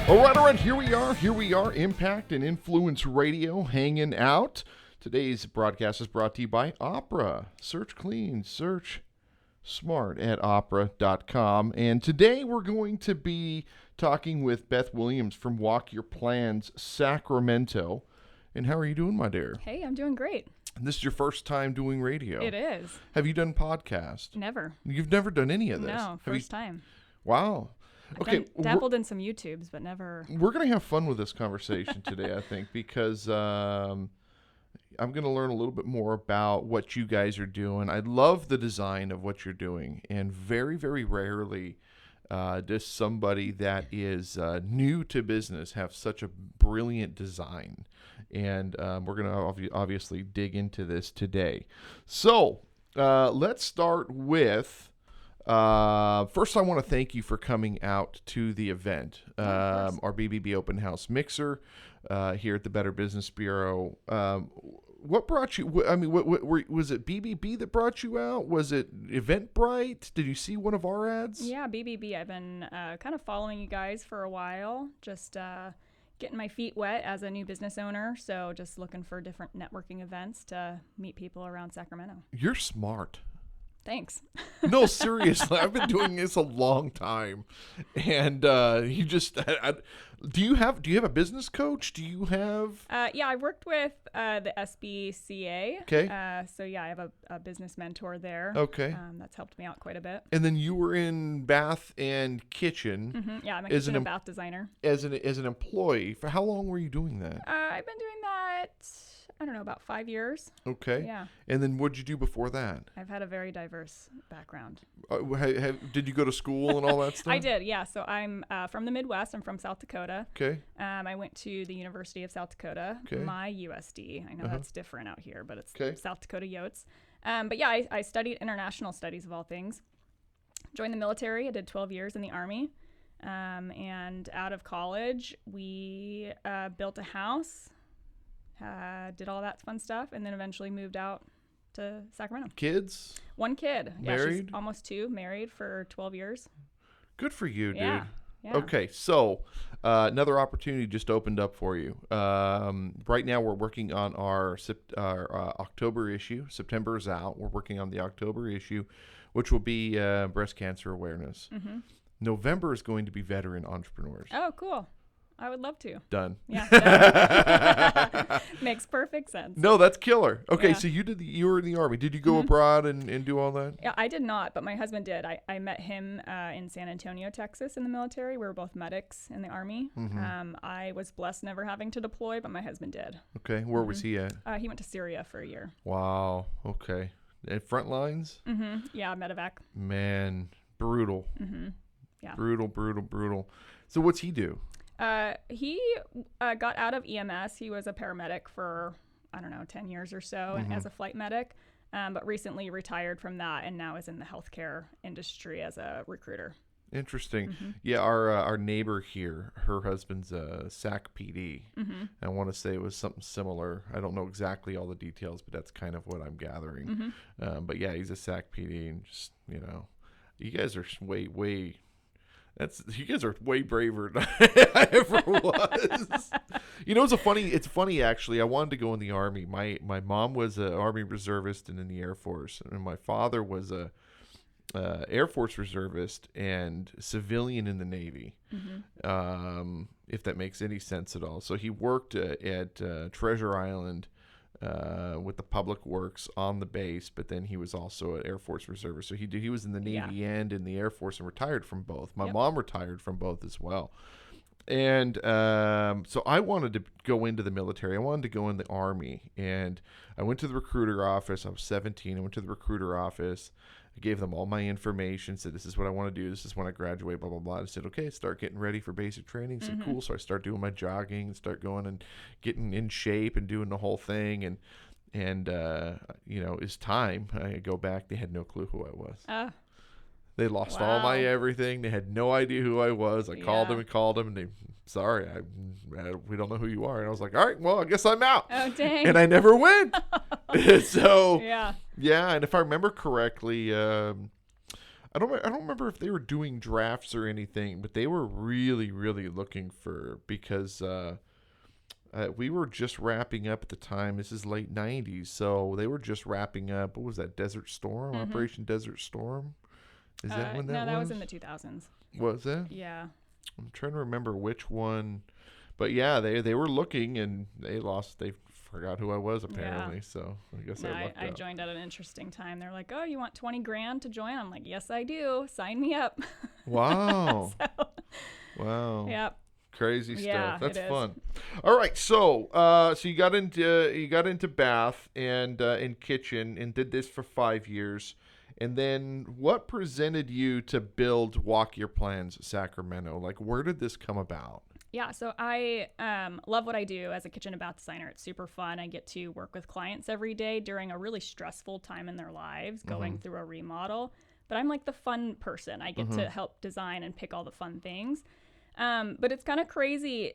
All right, here we are, Impact and Influence Radio, hanging out. Today's broadcast is brought to you by Opera. Search clean, search smart at opera.com. And today we're going to be talking with Beth Williams from Walk Your Plans Sacramento. And how are you doing, my dear? Hey, I'm doing great. And this is your first time doing radio. It is. Have you done podcast? Never. You've never done any of this? No, first time. Wow. Okay, dabbled in some YouTubes, but never. We're going to have fun with this conversation today, I think, because I'm going to learn a little bit more about what you guys are doing. I love the design of what you're doing, and very, very rarely does somebody that is new to business have such a brilliant design. And we're going to obviously dig into this today. So let's start with... first, I want to thank you for coming out to the event, our BBB Open House Mixer here at the Better Business Bureau. What brought you? I mean, what was it BBB that brought you out? Was it Eventbrite? Did you see one of our ads? Yeah, BBB. I've been kind of following you guys for a while, just getting my feet wet as a new business owner. So just looking for different networking events to meet people around Sacramento. You're smart. Thanks. No, seriously, I've been doing this a long time, and you just do you have a business coach? Do you have? Yeah, I worked with the SBCA. Okay. So yeah, I have a business mentor there. Okay. That's helped me out quite a bit. And then you were in bath and kitchen. Mm-hmm. Yeah, I'm a kitchen and bath designer. As an employee, for how long were you doing that? I've been doing that. I don't know, about 5 years. Okay. Yeah. And then what did you do before that? I've had a very diverse background. Did you go to school and all that stuff? I did, yeah. So I'm from the Midwest. I'm from South Dakota. Okay. I went to the University of South Dakota, my USD. I know that's different out here, but it's South Dakota Yotes. But yeah, I studied international studies of all things. Joined the military. I did 12 years in the Army. And out of college, we built a house. Did all that fun stuff, and then eventually moved out to Sacramento. Kids? One kid. Married? Yeah, she's almost 2, married for 12 years. Good for you, dude. Yeah. Okay, so another opportunity just opened up for you. Right now we're working on our October issue. September is out. We're working on the October issue, which will be breast cancer awareness. Mm-hmm. November is going to be veteran entrepreneurs. Oh, cool. I would love to. Done. Yeah. Makes perfect sense. No, that's killer. Okay, yeah. So you were in the Army. Did you go abroad and do all that? Yeah, I did not, but my husband did. I met him in San Antonio, Texas in the military. We were both medics in the Army. Mm-hmm. I was blessed never having to deploy, but my husband did. Okay, where was he at? He went to Syria for a year. Wow, okay. At front lines? Mm-hmm. Yeah, medevac. Man, brutal. Mm-hmm. Yeah. Brutal. So what's he do? He got out of EMS. He was a paramedic for, 10 years or so as a flight medic, but recently retired from that and now is in the healthcare industry as a recruiter. Interesting. Mm-hmm. Yeah, our neighbor here, her husband's a SAC PD. Mm-hmm. I want to say it was something similar. I don't know exactly all the details, but that's kind of what I'm gathering. Mm-hmm. But yeah, he's a SAC PD, and just, you guys are way... You guys are way braver than I ever was. It's funny actually. I wanted to go in the Army. My mom was an Army reservist and in the Air Force, and my father was a Air Force reservist and civilian in the Navy. Mm-hmm. If that makes any sense at all. So he worked at Treasure Island with the public works on the base, but then he was also an Air Force reservist. So he was in the Navy and in the Air Force and retired from both. My mom retired from both as well. And so I wanted to go into the military. I wanted to go in the Army. And I went to the recruiter office. I was 17. I went to the recruiter office. I gave them all my information, said, this is what I want to do. This is when I graduate, blah, blah, blah. I said, okay, start getting ready for basic training. I said, cool. So I start doing my jogging and start going and getting in shape and doing the whole thing. And it's time. I go back. They had no clue who I was. They lost all my everything. They had no idea who I was. I called them and they, sorry, we don't know who you are. And I was like, all right, well, I guess I'm out. Oh, dang. And I never went. So, yeah. Yeah, and if I remember correctly, I don't remember if they were doing drafts or anything, but they were really, really looking for, because we were just wrapping up at the time. This is late 90s, so they were just wrapping up. What was that, Desert Storm? Operation Desert Storm? Is that when that was? No, that was in the 2000s. Was it? Yeah. I'm trying to remember which one. But yeah, they were looking, and they forgot who I was, apparently. Yeah. So I guess I joined at an interesting time. They're like, "Oh, you want $20,000 to join?" I'm like, "Yes, I do. Sign me up." Wow. Wow. Yep. Crazy stuff. That's fun. All right, so you got into bath and kitchen and did this for 5 years. And then what presented you to build Walk Your Plans Sacramento? Like, where did this come about? Yeah, so I love what I do as a kitchen and bath designer. It's super fun. I get to work with clients every day during a really stressful time in their lives, going through a remodel. But I'm like the fun person. I get to help design and pick all the fun things. But it's kind of crazy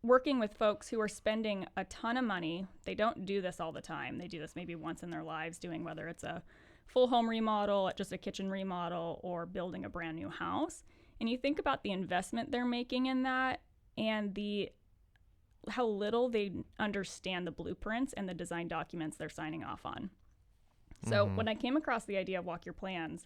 working with folks who are spending a ton of money. They don't do this all the time. They do this maybe once in their lives, doing whether it's a full home remodel, just a kitchen remodel, or building a brand new house. And you think about the investment they're making in that, and how little they understand the blueprints and the design documents they're signing off on. So when I came across the idea of Walk Your Plans,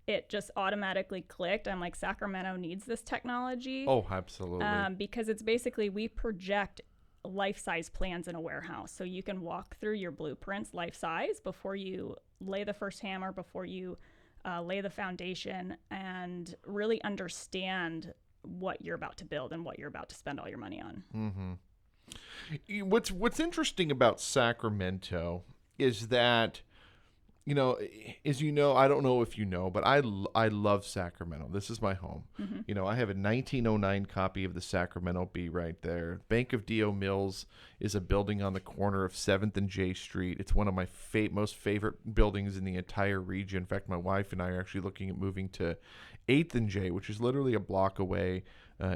it just automatically clicked. I'm like, Sacramento needs this technology. Oh, absolutely. Because it's basically, we project life-size plans in a warehouse. So you can walk through your blueprints life-size before you lay the first hammer, before you lay the foundation, and really understand what you're about to build and what you're about to spend all your money on. What's interesting about Sacramento is that, as you know, I don't know if you know, but I love Sacramento. This is my home. I have a 1909 copy of the Sacramento Bee right there. Bank of D.O. Mills is a building on the corner of 7th and J Street. It's one of my most favorite buildings in the entire region. In fact, my wife and I are actually looking at moving to 8th and J, which is literally a block away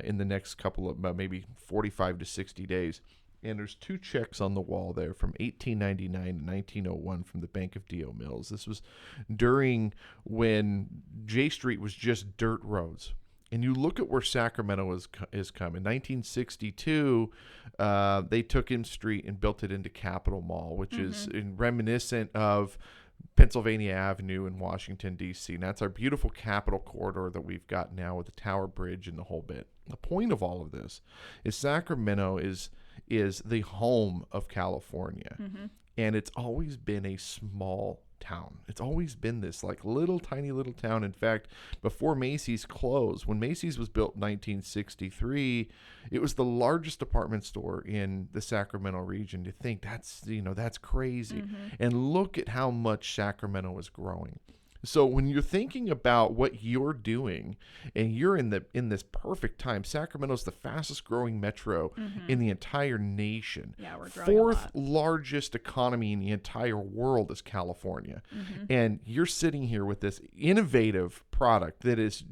in the next couple of maybe 45 to 60 days. And there's 2 checks on the wall there from 1899 to 1901 from the Bank of D.O. Mills. This was during when J Street was just dirt roads. And you look at where Sacramento has come. In 1962, they took M Street and built it into Capitol Mall, which is reminiscent of Pennsylvania Avenue in Washington, D.C. And that's our beautiful Capitol corridor that we've got now with the Tower Bridge and the whole bit. The point of all of this is Sacramento is the home of California. And it's always been a small town. It's always been this like tiny little town. In fact, before Macy's closed, when Macy's was built in 1963, it was the largest department store in the Sacramento region. To think that's crazy. And look at how much Sacramento is growing. So when you're thinking about what you're doing, and you're in this perfect time, Sacramento's the fastest growing metro in the entire nation. Yeah, we're growing 4th largest economy in the entire world is California. And you're sitting here with this innovative product that is,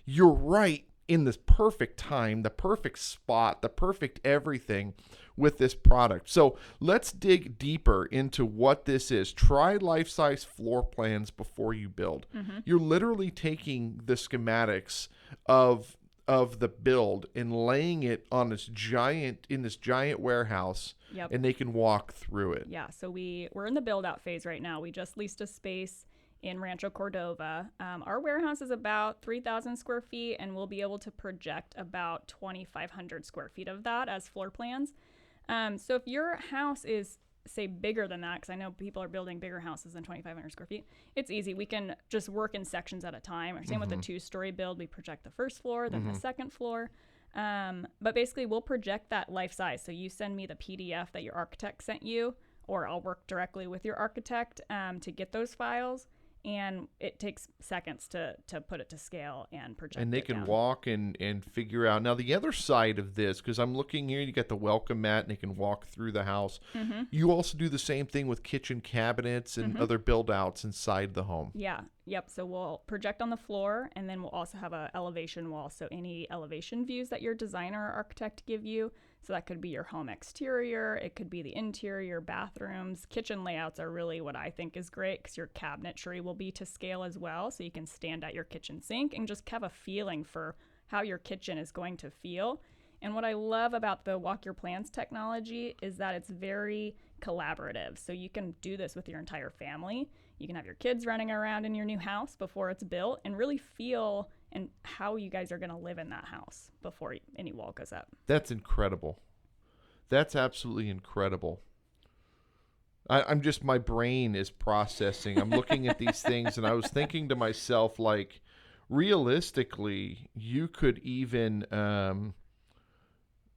you're right in this perfect time, the perfect spot, the perfect everything with this product. So let's dig deeper into what this is. Try life-size floor plans before you build. You're literally taking the schematics of the build and laying it on this giant warehouse, and they can walk through it. Yeah, so we're in the build-out phase right now. We just leased a space in Rancho Cordova. Our warehouse is about 3,000 square feet, and we'll be able to project about 2,500 square feet of that as floor plans. So if your house is, say, bigger than that, because I know people are building bigger houses than 2,500 square feet, it's easy. We can just work in sections at a time. Or same with the 2-story build, we project the first floor, then the second floor. But basically, we'll project that life size. So you send me the PDF that your architect sent you, or I'll work directly with your architect to get those files. And it takes seconds to put it to scale and project it. And they can walk and figure out. Now, the other side of this, because I'm looking here, you got the welcome mat, and they can walk through the house. You also do the same thing with kitchen cabinets and other build-outs inside the home. Yeah. Yep. So we'll project on the floor, and then we'll also have a elevation wall. So any elevation views that your designer or architect give you. So that could be your home exterior. It could be the interior, bathrooms. Kitchen layouts are really what I think is great because your cabinetry will be to scale as well. So you can stand at your kitchen sink and just have a feeling for how your kitchen is going to feel. And what I love about the Walk Your Plans technology is that it's very collaborative. So you can do this with your entire family. You can have your kids running around in your new house before it's built and really feel and how you guys are going to live in that house before any wall goes up. That's incredible. That's absolutely incredible. I'm just, my brain is processing. I'm looking at these things and I was thinking to myself, like, realistically, you could even,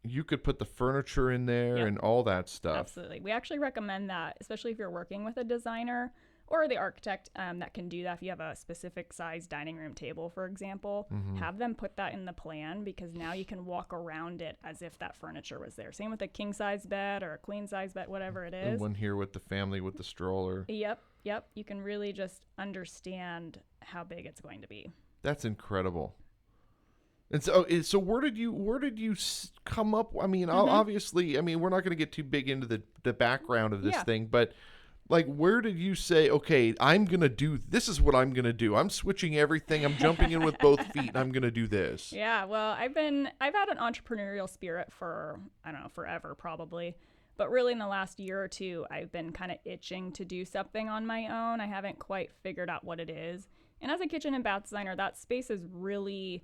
you could put the furniture in there and all that stuff. Absolutely. We actually recommend that, especially if you're working with a designer or the architect that can do that. If you have a specific size dining room table, for example, have them put that in the plan because now you can walk around it as if that furniture was there. Same with a king size bed or a queen size bed, whatever it is. And one here with the family with the stroller. Yep. You can really just understand how big it's going to be. That's incredible. And so where did you come up? I mean, obviously, I mean, we're not going to get too big into the background of this thing, but like, where did you say, okay, this is what I'm going to do. I'm switching everything. I'm jumping in with both feet and I'm going to do this. Yeah. Well, I've had an entrepreneurial spirit for, I don't know, forever probably. But really in the last year or two, I've been kind of itching to do something on my own. I haven't quite figured out what it is. And as a kitchen and bath designer, that space is really,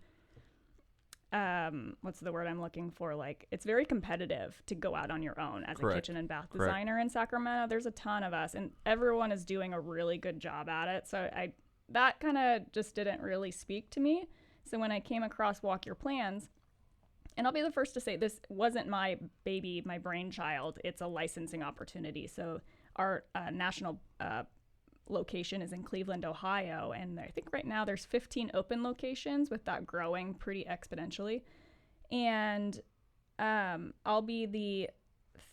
what's the word I'm looking for? Like, it's very competitive to go out on your own as a kitchen and bath designer in Sacramento. There's a ton of us and everyone is doing a really good job at it. So that kind of just didn't really speak to me. So when I came across Walk Your Plans, and I'll be the first to say this wasn't my baby, my brainchild. It's a licensing opportunity. So our national location is in Cleveland, Ohio. And I think right now there's 15 open locations with that growing pretty exponentially. And I'll be the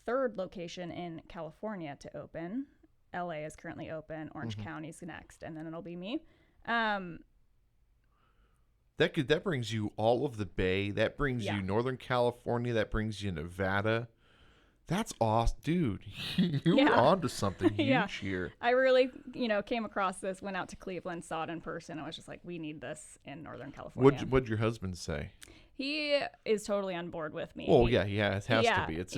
third location in California to open. LA is currently open. Orange County's next. And then it'll be me. That brings you all of the Bay. That brings you Northern California. That brings you Nevada. That's awesome, dude. You're onto something huge here. I really, came across this, went out to Cleveland, saw it in person. I was just like, we need this in Northern California. What'd your husband say? He is totally on board with me. Well, yeah, it has to be. It's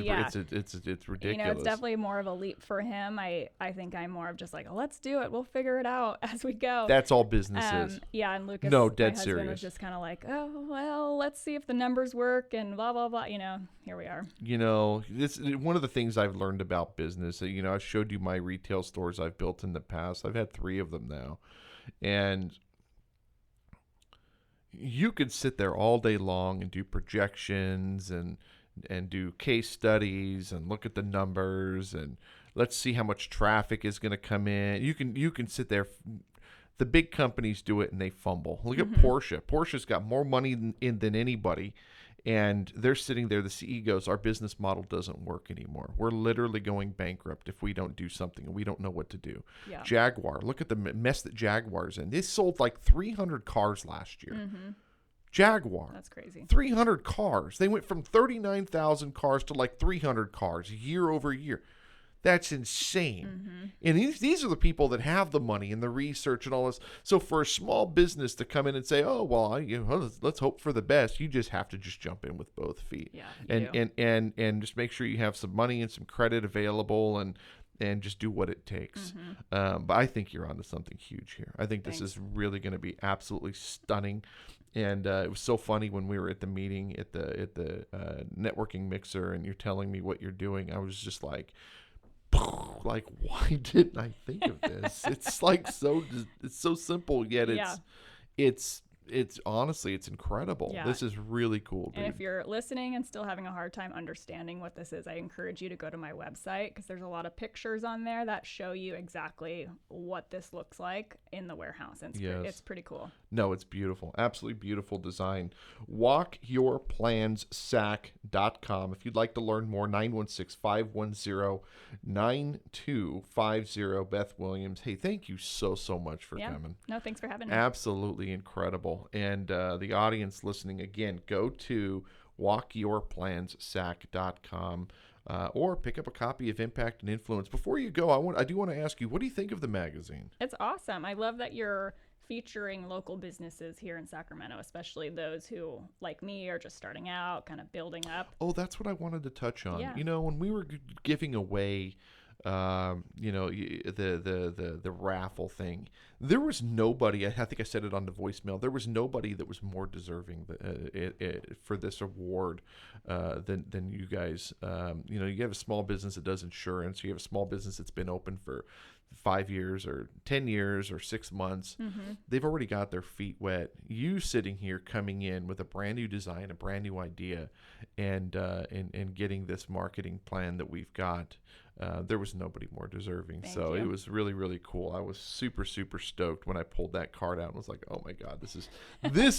ridiculous. It's definitely more of a leap for him. I think I'm more of just like, let's do it. We'll figure it out as we go. That's all business is. Yeah, and Lucas, dead my husband, serious. was just kind of like, oh, well, let's see if the numbers work and blah, blah, blah. Here we are. This one of the things I've learned about business. I showed you my retail stores I've built in the past. I've had 3 of them now. And you could sit there all day long and do projections and do case studies and look at the numbers and let's see how much traffic is going to come in. You can sit there. The big companies do it and they fumble. Look at Porsche. Porsche's got more money than anybody. And they're sitting there. The CEO goes, our business model doesn't work anymore. We're literally going bankrupt if we don't do something and we don't know what to do. Yeah. Jaguar, look at the mess that Jaguar's in. They sold like 300 cars last year. Jaguar. That's crazy. 300 cars. They went from 39,000 cars to like 300 cars year over year. That's insane. And these are the people that have the money and the research and all this. So for a small business to come in and say, oh, well, let's hope for the best. You just have to just jump in with both feet. Yeah, and just make sure you have some money and some credit available and just do what it takes. But I think you're onto something huge here. I think this is really going to be absolutely stunning. And it was so funny when we were at the meeting at the networking mixer and you're telling me what you're doing. I was just like, why didn't I think of this? It's like it's so simple, yet it's honestly, it's incredible. Yeah. This is really cool, dude. And if you're listening and still having a hard time understanding what this is, I encourage you to go to my website because there's a lot of pictures on there that show you exactly what this looks like in the warehouse. And it's pretty cool. No, it's beautiful. Absolutely beautiful design. WalkYourPlansSac.com. If you'd like to learn more, 916-510-9250. Beth Williams. Hey, thank you so much for coming. No, thanks for having me. Absolutely incredible. And the audience listening, again, go to WalkYourPlansSac.com. Or pick up a copy of Impact and Influence. Before you go, I do want to ask you, what do you think of the magazine? It's awesome. I love that you're featuring local businesses here in Sacramento, especially those who, like me, are just starting out, kind of building up. Oh, that's what I wanted to touch on. Yeah. When we were giving away, the raffle thing, there was nobody. I think I said it on the voicemail. There was nobody that was more deserving for this award than you guys. You have a small business that does insurance. You have a small business that's been open for 5 years or 10 years or 6 months. Mm-hmm. They've already got their feet wet. You sitting here coming in with a brand new design, a brand new idea, and getting this marketing plan that we've got. There was nobody more deserving. Thank So you. it was really, really cool. I was super stoked when I pulled that card out and was like, oh my God, this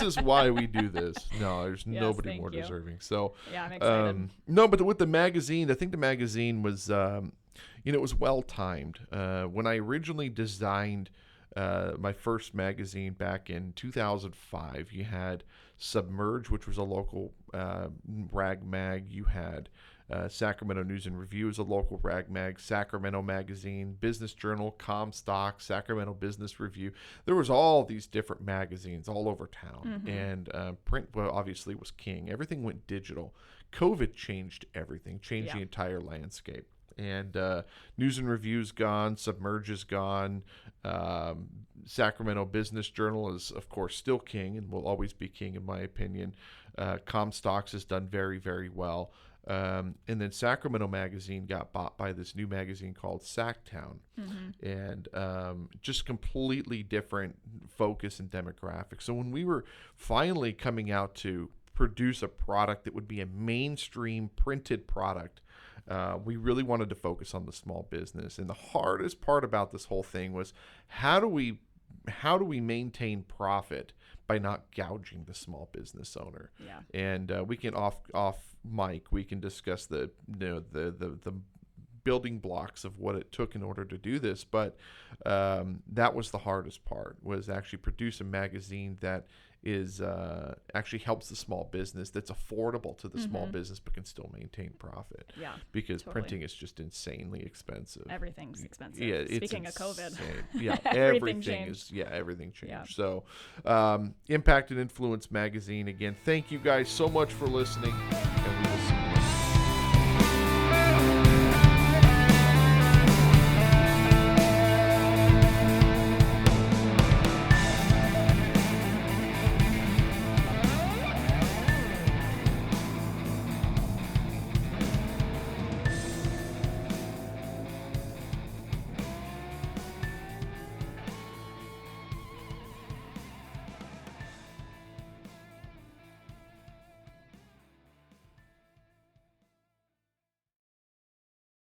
is why we do this. No, there's nobody more deserving. So yeah, I'm excited. no, but with the magazine, I think the magazine was, it was well timed. When I originally designed my first magazine back in 2005, you had Submerge, which was a local rag mag. You had Sacramento News and Review is a local rag mag, Sacramento Magazine, Business Journal, Comstock, Sacramento Business Review. There was all these different magazines all over town, and print obviously was king. Everything went digital. COVID changed everything, changed the entire landscape. And News and Review's gone, Submerge is gone. Sacramento Business Journal is, of course, still king and will always be king, in my opinion. Comstocks has done very, very well. And then Sacramento Magazine got bought by this new magazine called Sacktown. And just completely different focus and demographic. So when we were finally coming out to produce a product that would be a mainstream printed product, we really wanted to focus on the small business. And the hardest part about this whole thing was how do we maintain profit by not gouging the small business owner? Yeah. And we can off mic, we can discuss the building blocks of what it took in order to do this. But that was the hardest part, was actually produce a magazine that is actually helps the small business, that's affordable to the small business but can still maintain profit. Yeah, because totally. printing is just insanely expensive. Everything's expensive. Yeah, Speaking of COVID, yeah, everything changed. Everything changed. Yeah. So, Impact and Influence magazine, again, thank you guys so much for listening, and we will see you